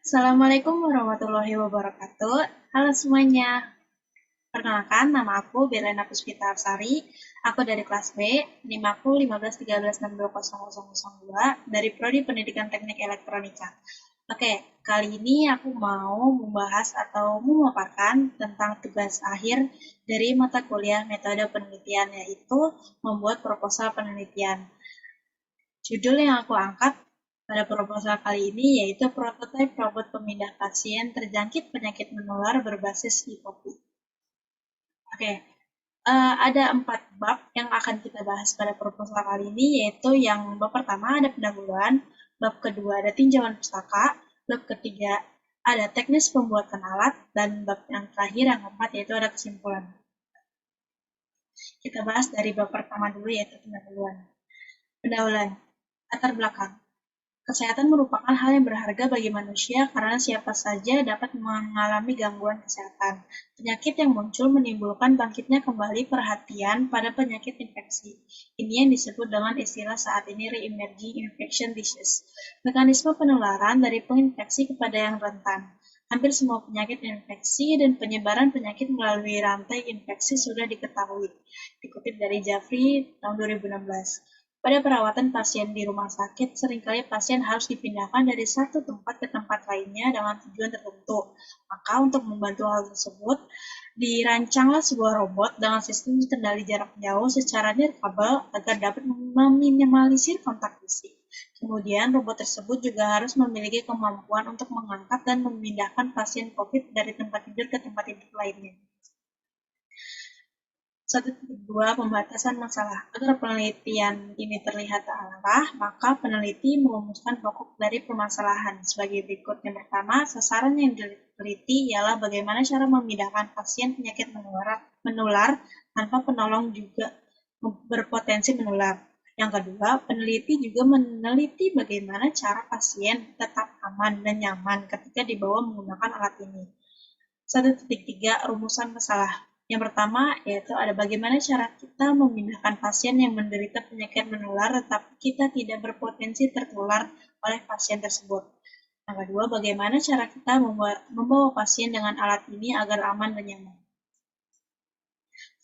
Assalamualaikum warahmatullahi wabarakatuh. Halo semuanya. Perkenalkan, nama aku Berlina Puspita Arsari. Aku dari kelas B, NIM aku 1513620002 dari Prodi Pendidikan Teknik Elektronika. Oke, kali ini aku mau membahas atau memaparkan tentang tugas akhir dari mata kuliah metode penelitian, yaitu membuat proposal penelitian. Judul yang aku angkat pada proposal kali ini yaitu prototipe robot pemindah pasien terjangkit penyakit menular berbasis e-copy. Oke, ada 4 bab yang akan kita bahas pada proposal kali ini, yaitu yang bab pertama ada pendahuluan, bab kedua ada tinjauan pustaka, bab ketiga ada teknis pembuatan alat, dan bab yang terakhir yang keempat yaitu ada kesimpulan. Kita bahas dari bab pertama dulu yaitu pendahuluan. Pendahuluan, latar belakang. Kesehatan merupakan hal yang berharga bagi manusia karena siapa saja dapat mengalami gangguan kesehatan. Penyakit yang muncul menimbulkan bangkitnya kembali perhatian pada penyakit infeksi. Ini yang disebut dengan istilah saat ini re-emerging infection disease. Mekanisme penularan dari penginfeksi kepada yang rentan. Hampir semua penyakit infeksi dan penyebaran penyakit melalui rantai infeksi sudah diketahui. Dikutip dari Jafri tahun 2016. Pada perawatan pasien di rumah sakit, seringkali pasien harus dipindahkan dari satu tempat ke tempat lainnya dengan tujuan tertentu. Maka untuk membantu hal tersebut, dirancanglah sebuah robot dengan sistem kendali jarak jauh secara nirkabel agar dapat meminimalisir kontak fisik. Kemudian, robot tersebut juga harus memiliki kemampuan untuk mengangkat dan memindahkan pasien COVID dari tempat tidur ke tempat tidur lainnya. 1.2 Pembatasan masalah. Agar penelitian ini terlihat terarah, maka peneliti merumuskan pokok dari permasalahan sebagai berikut. Yang pertama, sasaran yang diteliti ialah bagaimana cara memindahkan pasien penyakit menular tanpa penolong juga berpotensi menular. Yang kedua, peneliti juga meneliti bagaimana cara pasien tetap aman dan nyaman ketika dibawa menggunakan alat ini. 1.3 Rumusan masalah. Yang pertama yaitu ada bagaimana cara kita memindahkan pasien yang menderita penyakit menular tetapi kita tidak berpotensi tertular oleh pasien tersebut. Yang kedua, bagaimana cara kita membawa pasien dengan alat ini agar aman dan nyaman.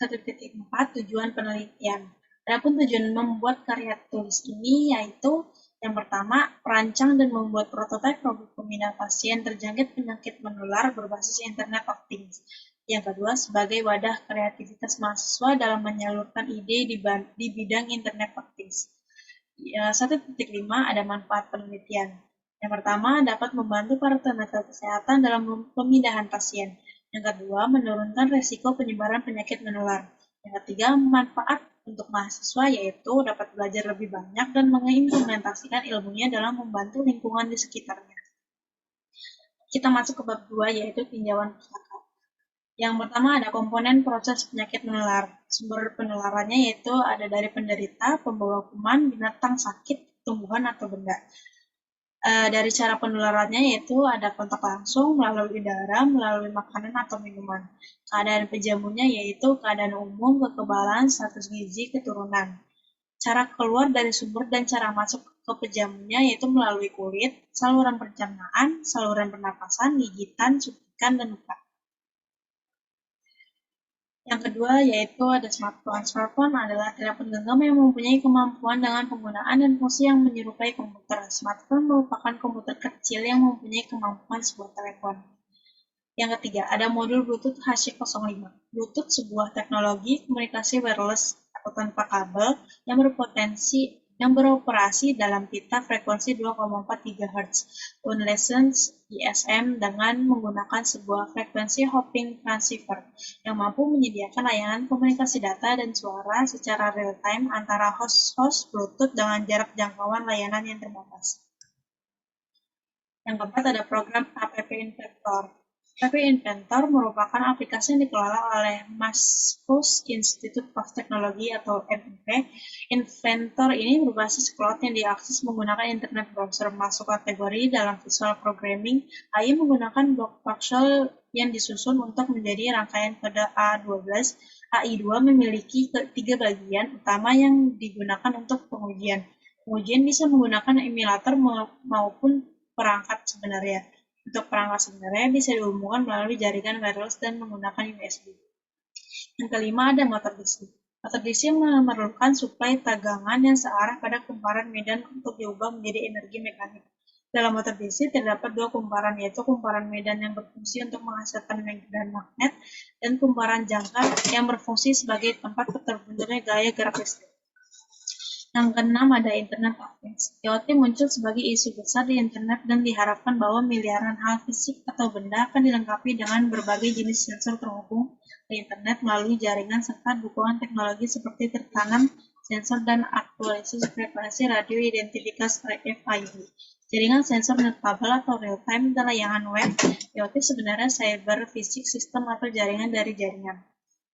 1.4 Tujuan penelitian. Adapun tujuan membuat karya tulis ini yaitu yang pertama, merancang dan membuat prototipe robot pemindah pasien terjangkit penyakit menular berbasis Internet of Things. Yang kedua, sebagai wadah kreativitas mahasiswa dalam menyalurkan ide di bidang Internet of Things. 1.5 ada manfaat penelitian. Yang pertama, dapat membantu para tenaga kesehatan dalam pemindahan pasien. Yang kedua, menurunkan resiko penyebaran penyakit menular. Yang ketiga, manfaat untuk mahasiswa yaitu dapat belajar lebih banyak dan mengimplementasikan ilmunya dalam membantu lingkungan di sekitarnya. Kita masuk ke bab 2 yaitu tinjauan pustaka. Yang pertama ada komponen proses penyakit menular. Sumber penularannya yaitu ada dari penderita, pembawa kuman, binatang sakit, tumbuhan atau benda. Dari cara penularannya yaitu ada kontak langsung melalui udara, melalui makanan atau minuman. Keadaan penjamunya yaitu keadaan umum, kekebalan, status gizi, keturunan. Cara keluar dari sumber dan cara masuk ke penjamunya yaitu melalui kulit, saluran pencernaan, saluran pernapasan, gigitan, suntikan, dan luka. Yang kedua yaitu ada smartphone. Smartphone adalah telepon genggam yang mempunyai kemampuan dengan penggunaan dan fungsi yang menyerupai komputer. Smartphone merupakan komputer kecil yang mempunyai kemampuan sebuah telepon. Yang ketiga, ada modul Bluetooth HC05. Bluetooth sebuah teknologi komunikasi wireless atau tanpa kabel yang beroperasi dalam pita frekuensi 2,4 GHz unlicensed ISM dengan menggunakan sebuah frekuensi hopping transceiver yang mampu menyediakan layanan komunikasi data dan suara secara real-time antara host-host Bluetooth dengan jarak jangkauan layanan yang terbatas. Yang keempat ada program App Inventor. App Inventor merupakan aplikasi yang dikelola oleh Massachusetts Institute of Technology atau MIT. Inventor ini berbasis cloud yang diakses menggunakan internet browser. Masuk kategori dalam visual programming, AI menggunakan blok voxel yang disusun untuk menjadi rangkaian kode A12. AI2 memiliki tiga bagian utama yang digunakan untuk pengujian. Pengujian bisa menggunakan emulator maupun perangkat sebenarnya. Untuk perangkat sebenarnya bisa dihubungkan melalui jaringan wireless dan menggunakan USB. Yang kelima ada motor DC. Motor DC memerlukan suplai tegangan yang searah pada kumparan medan untuk diubah menjadi energi mekanik. Dalam motor DC terdapat dua kumparan, yaitu kumparan medan yang berfungsi untuk menghasilkan medan magnet dan kumparan jangkar yang berfungsi sebagai tempat terbentuknya gaya gerak listrik. Yang keenam ada Internet of Things. IoT muncul sebagai isu besar di internet dan diharapkan bahwa miliaran hal fisik atau benda akan dilengkapi dengan berbagai jenis sensor terhubung ke internet melalui jaringan serta dukungan teknologi seperti tertanam sensor dan aktualisasi frekuensi radio identifikasi RFID. Jaringan sensor nirkabel atau real-time dan layanan web. IoT sebenarnya cyber physics system atau jaringan dari jaringan.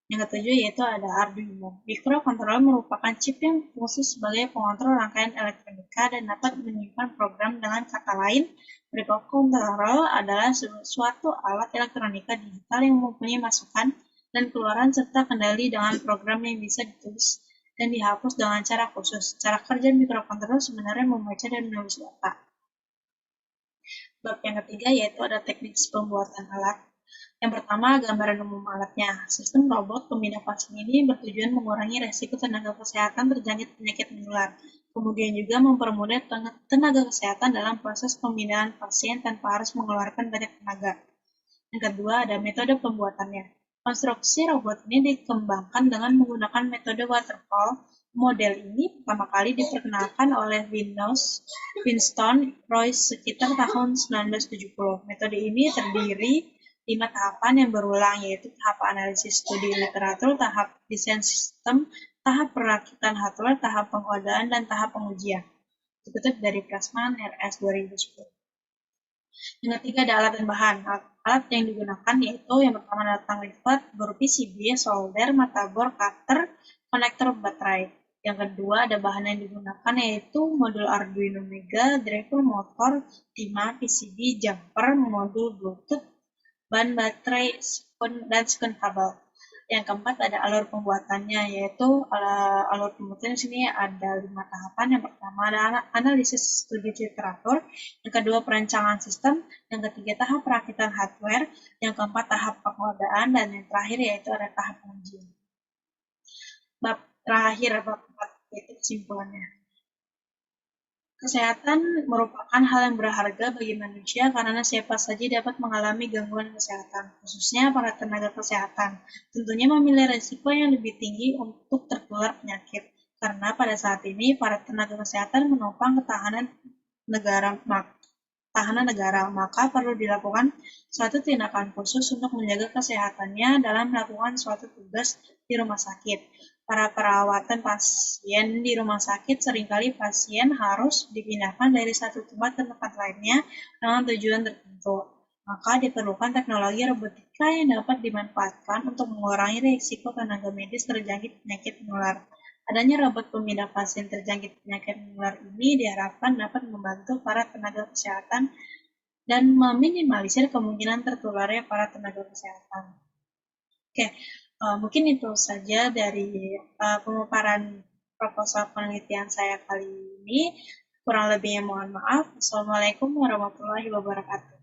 Yang ketujuh yaitu ada Arduino. Microcontroller merupakan chip yang berfungsi sebagai pengontrol rangkaian elektronika dan dapat menyimpan program. Dengan kata lain, microcontroller adalah suatu alat elektronika digital yang mempunyai masukan dan keluaran serta kendali dengan program yang bisa ditulis dan dihapus dengan cara khusus. Cara kerja microcontroller sebenarnya membaca dan menulis data. Bab yang ketiga yaitu ada teknik pembuatan alat. Yang pertama, gambaran umum alatnya. Sistem robot pembina pasien ini bertujuan mengurangi resiko tenaga kesehatan terjangkit penyakit menular. Kemudian juga mempermudah tenaga kesehatan dalam proses pembinaan pasien tanpa harus mengeluarkan banyak tenaga. Yang kedua, ada metode pembuatannya. Konstruksi robot ini dikembangkan dengan menggunakan metode waterfall. Model ini pertama kali diperkenalkan oleh Winston Royce sekitar tahun 1970. Metode ini terdiri 5 tahapan yang berulang, yaitu tahap analisis studi literatur, tahap desain sistem, tahap perakitan hardware, tahap pengodaan, dan tahap pengujian. Dikutip dari Pressman RS 2010. Yang ketiga ada alat dan bahan. Alat yang digunakan yaitu yang pertama datang lipat, baru PCB, solder, motherboard, cutter, konektor baterai. Yang kedua ada bahan yang digunakan yaitu modul Arduino Mega, driver motor, timah, PCB, jumper, modul Bluetooth, ban baterai, dan sekun kabel. Yang keempat ada alur pembuatannya, yaitu alur pembuatan di sini ada 5 tahapan. Yang pertama ada analisis studi literatur, yang kedua perancangan sistem, yang ketiga tahap perakitan hardware, yang keempat tahap pengodaan, dan yang terakhir yaitu ada tahap pengujian. Bab terakhir, bab 4, yaitu kesimpulannya. Kesehatan merupakan hal yang berharga bagi manusia karena siapa saja dapat mengalami gangguan kesehatan, khususnya para tenaga kesehatan. Tentunya memilih resiko yang lebih tinggi untuk tertular penyakit, karena pada saat ini para tenaga kesehatan menopang ketahanan negara, maka perlu dilakukan suatu tindakan khusus untuk menjaga kesehatannya dalam melakukan suatu tugas di rumah sakit. Para perawatan pasien di rumah sakit seringkali pasien harus dipindahkan dari satu tempat ke tempat lainnya dengan tujuan tertentu. Maka diperlukan teknologi robotika yang dapat dimanfaatkan untuk mengurangi risiko tenaga medis terjangkit penyakit menular. Adanya robot pemindah pasien terjangkit penyakit menular ini diharapkan dapat membantu para tenaga kesehatan dan meminimalisir kemungkinan tertularnya para tenaga kesehatan. Oke, mungkin itu saja dari pemaparan proposal penelitian saya kali ini. Kurang lebihnya mohon maaf. Assalamualaikum warahmatullahi wabarakatuh.